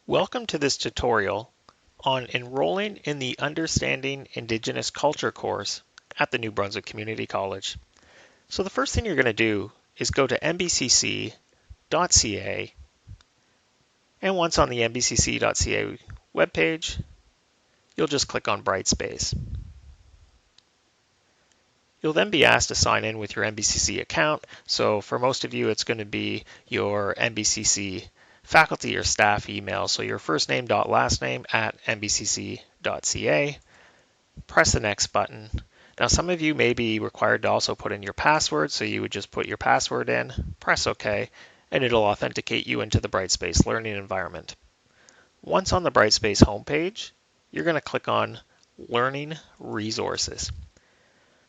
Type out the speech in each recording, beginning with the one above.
Welcome to this tutorial on enrolling in the Understanding Indigenous Culture course at the New Brunswick Community College. So the first thing you're going to do is go to nbcc.ca, and once on the nbcc.ca webpage, you'll just click on Brightspace. You'll then be asked to sign in with your NBCC account. So for most of you, it's going to be your NBCC faculty or staff email. So your first name dot last name at nbcc.ca. Press the next button. Now some of you may be required to also put in your password, so you would just put your password in, press OK, and it'll authenticate you into the Brightspace learning environment. Once on the Brightspace homepage, you're going to click on Learning Resources.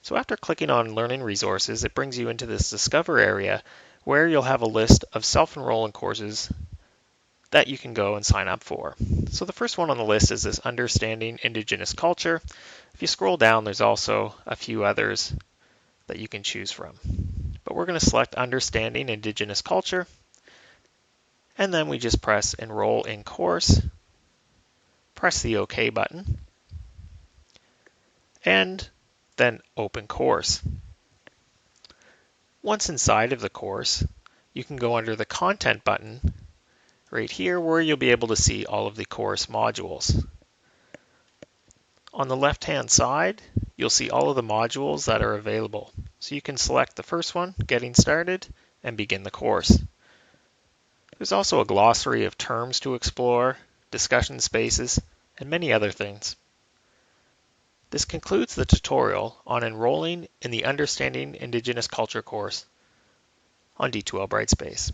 So after clicking on Learning Resources, it brings you into this Discover area where you'll have a list of self-enrolling courses that you can go and sign up for. So the first one on the list is this Understanding Indigenous Culture. If you scroll down, there's also a few others that you can choose from. But we're going to select Understanding Indigenous Culture, and then we just press Enroll in Course, press the OK button, and then Open Course. Once inside of the course, you can go under the Content button right here where you'll be able to see all of the course modules. On the left-hand side, you'll see all of the modules that are available. So you can select the first one, Getting Started, and begin the course. There's also a glossary of terms to explore, discussion spaces, and many other things. This concludes the tutorial on enrolling in the Understanding Indigenous Culture course on D2L Brightspace.